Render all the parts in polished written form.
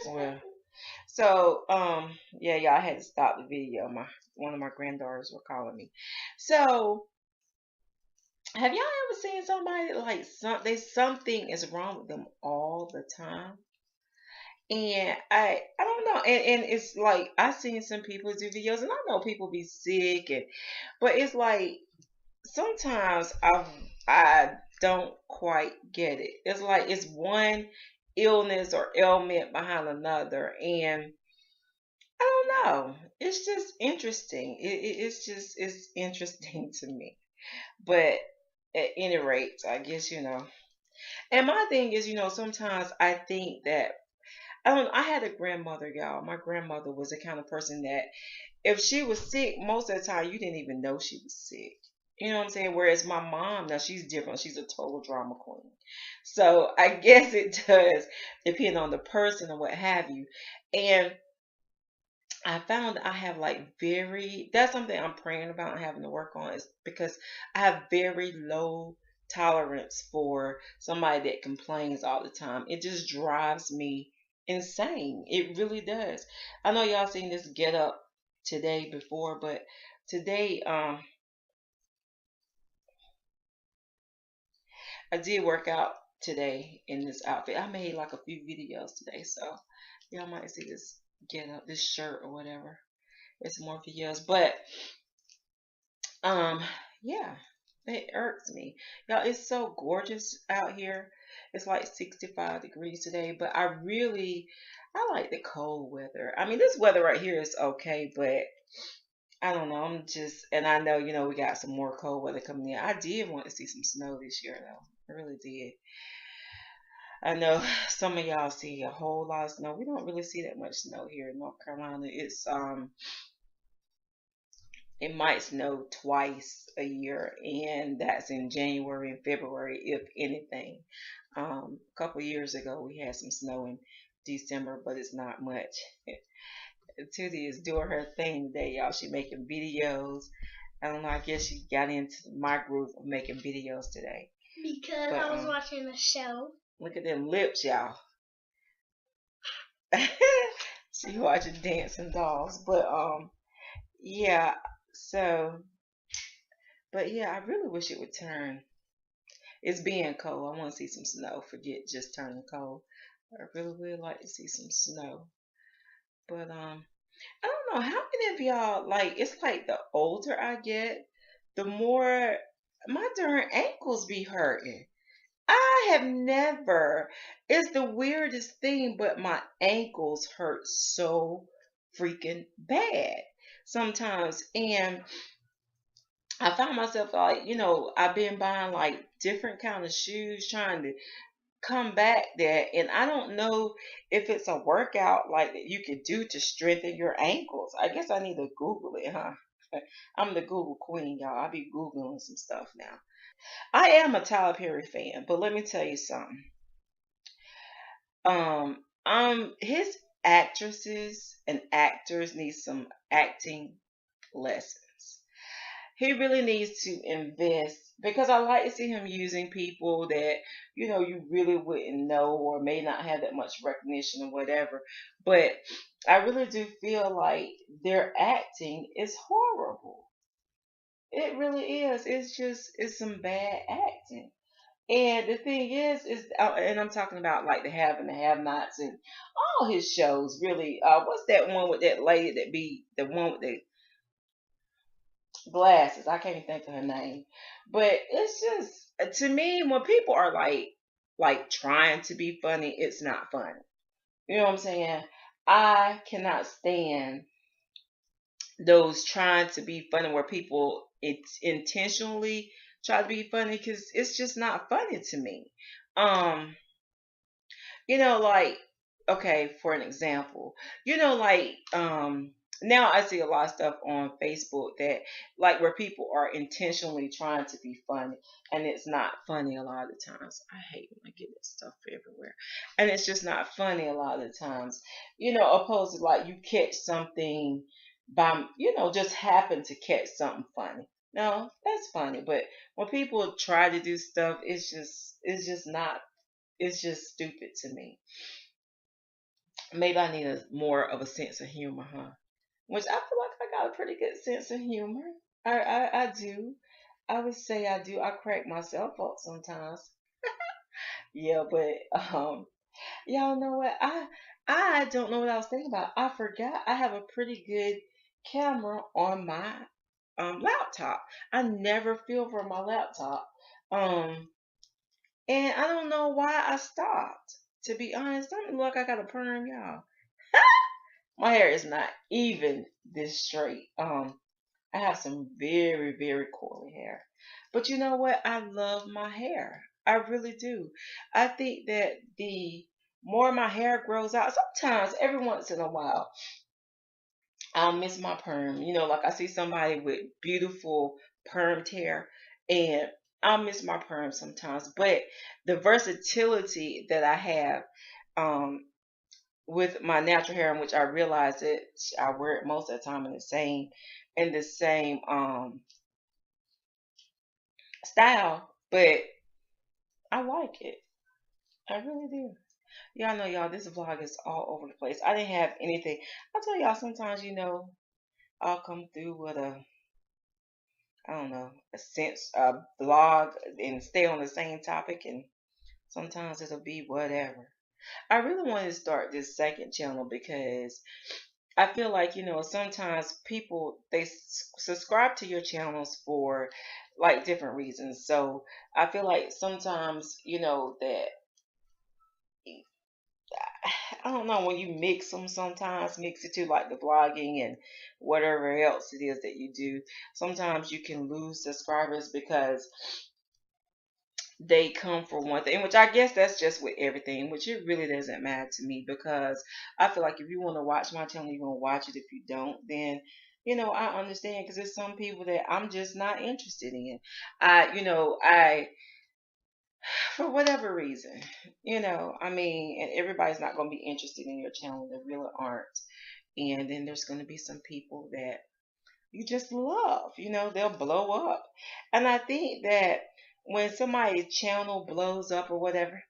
Well, so yeah, y'all, I had to stop the video. My one of my granddaughters were calling me. So have y'all ever seen somebody like something is wrong with them all the time? And I don't know, and it's like I seen some people do videos, and I know people be sick, and but it's like sometimes I don't quite get it. It's like it's one illness or ailment behind another, and I don't know. It's just interesting. It's interesting to me. But at any rate, I guess And my thing is, sometimes I think that I had a grandmother, y'all. My grandmother was the kind of person that if she was sick, most of the time you didn't even know she was sick. You know what I'm saying? Whereas my mom, now she's different. She's a total drama queen. So I guess it does depend on the person or what have you. And I found I have like that's something I'm praying about and having to work on is because I have very low tolerance for somebody that complains all the time. It just drives me insane. It really does. I know y'all seen this get up today before, but today I did work out today in this outfit. I made like a few videos today, so y'all might see this get up, this shirt or whatever. It's more videos, but Um, yeah, it irks me. Y'all, it's so gorgeous out here. It's like 65 degrees today, but I like the cold weather. I mean, this weather right here is okay, but I don't know. And I know, we got some more cold weather coming in. I did want to see some snow this year, though. I really did. I know some of y'all see a whole lot of snow. We don't really see that much snow here in North Carolina. It might snow twice a year, and that's in January and February, if anything. A couple years ago, we had some snow in December, but it's not much. Tootie is doing her thing today, y'all. She making videos. I don't know. I guess she got into my group of making videos today. Because I was watching a show. Look at them lips, y'all. She watching Dancing Dolls, but yeah. So but yeah, I really wish it would turn. It's being cold. I want to see some snow. Forget just turning cold. I really would like to see some snow. But I don't know how many of y'all like. It's like the older I get, the more my darn ankles be hurting. I have never. It's the weirdest thing, but my ankles hurt so freaking bad sometimes, and I found myself like, I've been buying like different kind of shoes trying to combat that. And I don't know if it's a workout like that you could do to strengthen your ankles. I guess I need to Google it, huh? I'm the Google queen, y'all. I be Googling some stuff now. I am a Tyler Perry fan, but let me tell you something. His actresses and actors need some acting lessons. He really needs to invest because I like to see him using people that you really wouldn't know or may not have that much recognition or whatever. But I really do feel like their acting is horrible. It really is. It's some bad acting. And the thing is, and I'm talking about like the have and the have-nots and all his shows. Really, what's that one with that lady that be the one with the glasses. I can't even think of her name. But it's just to me when people are like trying to be funny, it's not funny. You know what I'm saying? I cannot stand those trying to be funny where people intentionally try to be funny because it's just not funny to me. Um, like okay, for an example, now I see a lot of stuff on Facebook that like where people are intentionally trying to be funny and it's not funny a lot of the times. I hate when I get that stuff everywhere. And it's just not funny a lot of the times. Opposed to like you catch something by just happen to catch something funny. No, that's funny. But when people try to do stuff, it's just not it's just stupid to me. Maybe I need more of a sense of humor, huh? Which I feel like I got a pretty good sense of humor. I do. I would say I do. I crack myself up sometimes. Yeah, but y'all know what? I don't know what I was thinking about. I forgot I have a pretty good camera on my laptop. I never film for my laptop. Um and I don't know why I stopped. To be honest, don't look like I got a perm, y'all. My hair is not even this straight. I have some very, very curly hair. But you know what? I love my hair. I really do. I think that the more my hair grows out, sometimes every once in a while, I'll miss my perm. Like I see somebody with beautiful permed hair, and I'll miss my perm sometimes. But the versatility that I have, um, with my natural hair, in which I realize it, I wear it most of the time in the same style, but I like it. I really do. Y'all know, y'all, this vlog is all over the place. I didn't have anything. I tell y'all, sometimes, I'll come through with I don't know, a sense, vlog and stay on the same topic, and sometimes it'll be whatever. I really wanted to start this second channel because I feel like, sometimes people, they subscribe to your channels for like different reasons. So I feel like sometimes, that I don't know, when you mix them, sometimes mix it to like the vlogging and whatever else it is that you do, sometimes you can lose subscribers because they come for one thing, which I guess that's just with everything, which it really doesn't matter to me, because I feel like if you want to watch my channel, you're going to watch it. If you don't, then, I understand, because there's some people that I'm just not interested in. I for whatever reason, I mean, and everybody's not going to be interested in your channel. They really aren't. And then there's going to be some people that you just love, they'll blow up. And I think that when somebody's channel blows up or whatever,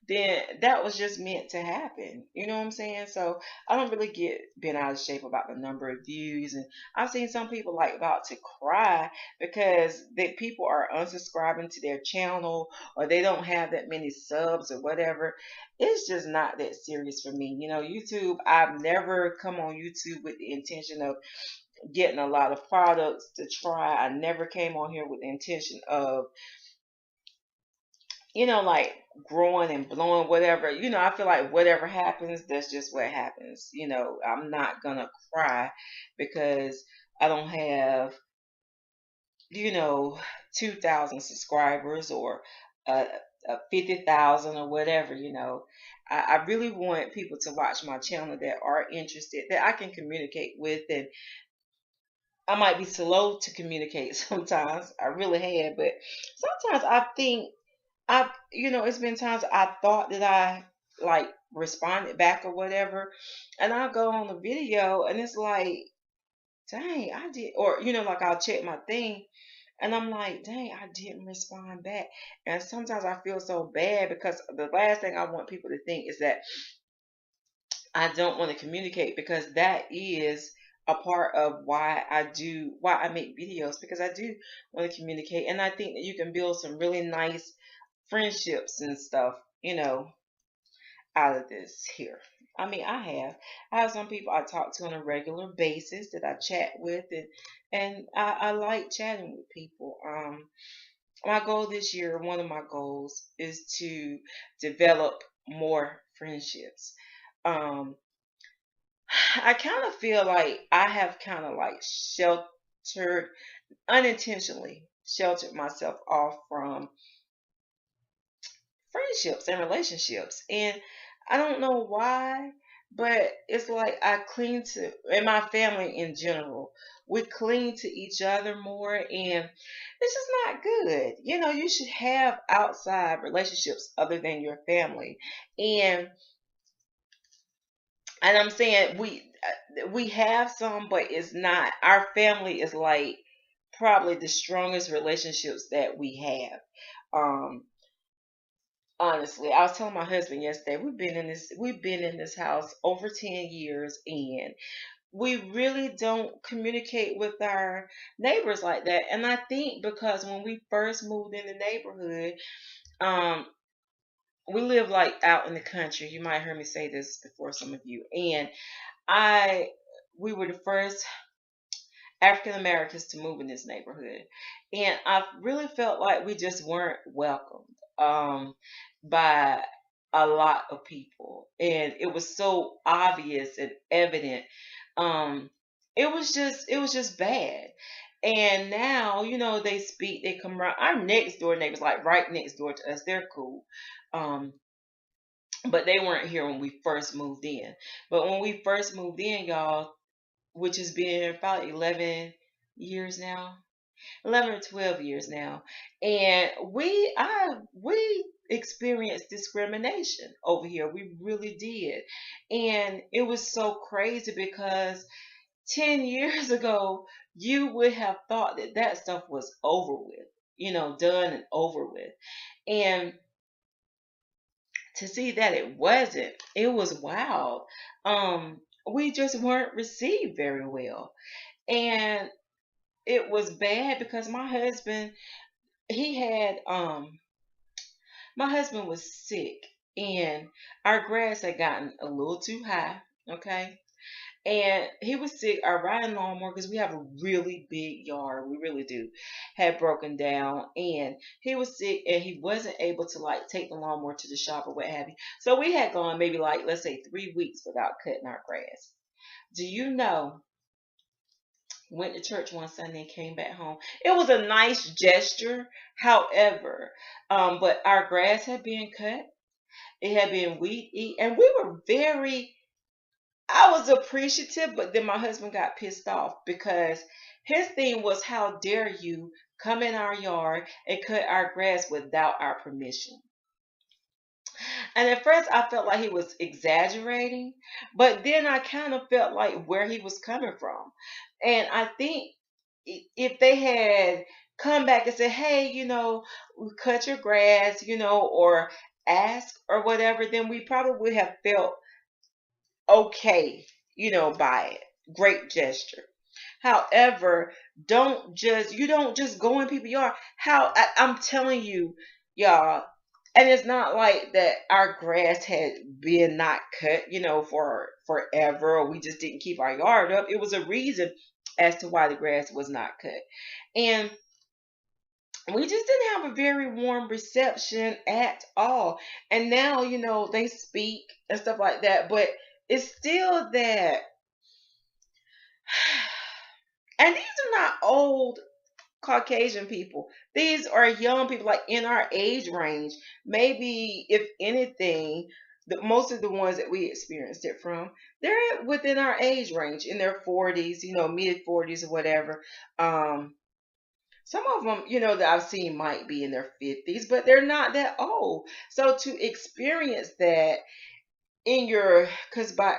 then that was just meant to happen. You know what I'm saying? So I don't really get bent out of shape about the number of views. And I've seen some people like about to cry because the people are unsubscribing to their channel, or they don't have that many subs or whatever. It's just not that serious for me. YouTube, I've never come on YouTube with the intention of getting a lot of products to try. I never came on here with the intention of, like growing and blowing, whatever. I feel like whatever happens, that's just what happens. I'm not gonna cry because I don't have, you know, 2,000 subscribers, or uh, 50,000 or whatever. I really want people to watch my channel that are interested, that I can communicate with, and I might be slow to communicate sometimes. I really have, but sometimes I think it's been times I thought that I like responded back or whatever, and I'll go on the video and it's like, dang, I did, or like I'll check my thing and I'm like, dang, I didn't respond back. And sometimes I feel so bad because the last thing I want people to think is that I don't want to communicate, because that is a part of why I make videos, because I do want to communicate, and I think that you can build some really nice friendships and stuff, out of this here. I mean, I have some people I talk to on a regular basis that I chat with, and I like chatting with people. My goal this year, one of my goals, is to develop more friendships. Um, I kind of feel like I have kind of like unintentionally sheltered myself off from friendships and relationships. And I don't know why, but it's like I cling to, and my family in general, we cling to each other more, and it's just not good. You should have outside relationships other than your family. And I'm saying we have some, but it's not. Our family is like probably the strongest relationships that we have. Um, Honestly, I was telling my husband yesterday, we've been in this house over 10 years, and we really don't communicate with our neighbors like that. And I think because when we first moved in the neighborhood, um, we live like out in the country. You might hear me say this before, some of you. And I we were the first African Americans to move in this neighborhood. And I really felt like we just weren't welcomed by a lot of people. And it was so obvious and evident. Um, it was just bad. And now, they speak, they come around. Our next door neighbors, like right next door to us, they're cool. Um, but they weren't here when we first moved in. But when we first moved in, y'all, which has been about 11 years now, 11 or 12 years now, and we experienced discrimination over here. We really did. And it was so crazy because 10 years ago, you would have thought that that stuff was over with, done and over with. And to see that it wasn't, it was wild. We just weren't received very well. And it was bad because he had my husband was sick, and our grass had gotten a little too high, okay? And he was sick. Our riding lawnmower, because we have a really big yard, we really do, had broken down, and he was sick, and he wasn't able to like take the lawnmower to the shop or what have you. So we had gone maybe like, let's say, 3 weeks without cutting our grass. Do you know? Went to church one Sunday and came back home. It was a nice gesture. However, but our grass had been cut. It had been weed eat, and we were very. I was appreciative, but then my husband got pissed off because his thing was, "How dare you come in our yard and cut our grass without our permission?" And at first, I felt like he was exaggerating, but then I kind of felt like where he was coming from. And I think if they had come back and said, "Hey, cut your grass," or ask or whatever, then we probably would have felt okay, by it. Great gesture. However, you don't just go in people's yard. I'm telling you, y'all, and it's not like that our grass had been not cut, for forever, or we just didn't keep our yard up. It was a reason as to why the grass was not cut. And we just didn't have a very warm reception at all. And now, they speak and stuff like that, but it's still that. And these are not old Caucasian people. These are young people, like in our age range. Maybe, if anything, most of the ones that we experienced it from, they're within our age range, in their 40s, mid 40s or whatever. Some of them, that I've seen might be in their 50s, but they're not that old. So to experience that because by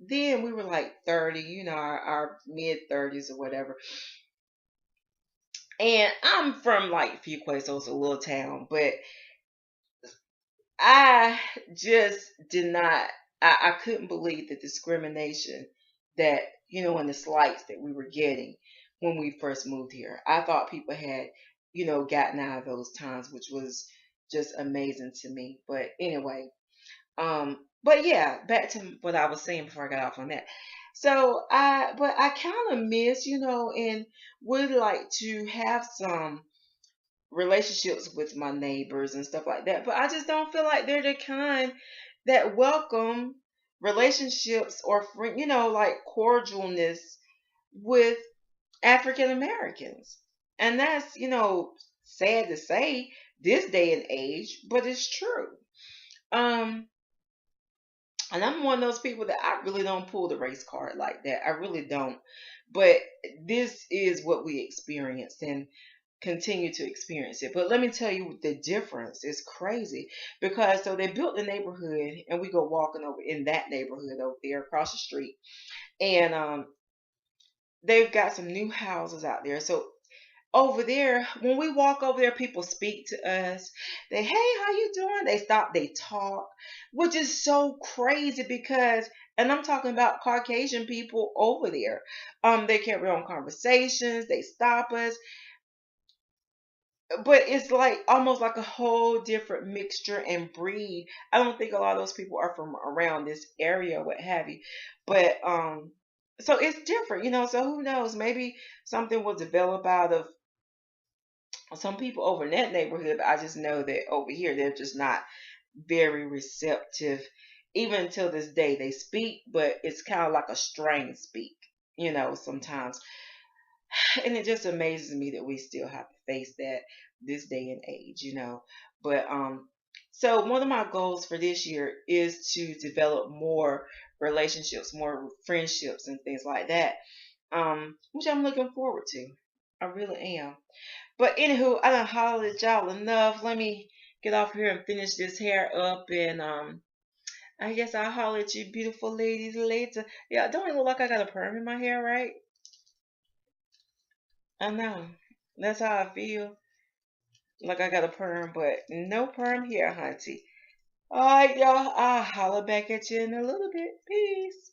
then we were like 30, our mid 30s or whatever. And I'm from like Fuquay, so it's a little town, but I just did not, I couldn't believe the discrimination that, and the slights that we were getting when we first moved here. I thought people had, gotten out of those times, which was just amazing to me. But anyway, but yeah, back to what I was saying before I got off on that. But I kind of miss, and would like to have some relationships with my neighbors and stuff like that. But I just don't feel like they're the kind that welcome relationships or like cordialness with African Americans. And that's, sad to say this day and age, but it's true. Um, and I'm one of those people that I really don't pull the race card like that. I really don't. But this is what we experienced and continue to experience it. But let me tell you the difference. It's crazy. Because so they built the neighborhood, and we go walking over in that neighborhood over there across the street. And they've got some new houses out there. So over there, when we walk over there, people speak to us. They, hey, how you doing? They stop, they talk, which is so crazy because, and I'm talking about Caucasian people over there. They carry on conversations, they stop us, but it's like almost like a whole different mixture and breed. I don't think a lot of those people are from around this area, what have you. But so it's different, you know. So who knows? Maybe something will develop out of some people over in that neighborhood. But I just know that over here they're just not very receptive. Even until this day, they speak, but it's kind of like a strained speak, you know, sometimes. And it just amazes me that we still have to face that this day and age, you know. But so one of my goals for this year is to develop more relationships, more friendships and things like that. Which I'm looking forward to. I really am. But anywho, I done hollered at y'all enough. Let me get off here and finish this hair up, and I guess I'll holler at you beautiful ladies later. Yeah, don't it look like I got a perm in my hair, right? I know. That's how I feel. Like I got a perm, but no perm here, hunty. Alright, y'all. I'll holler back at you in a little bit. Peace.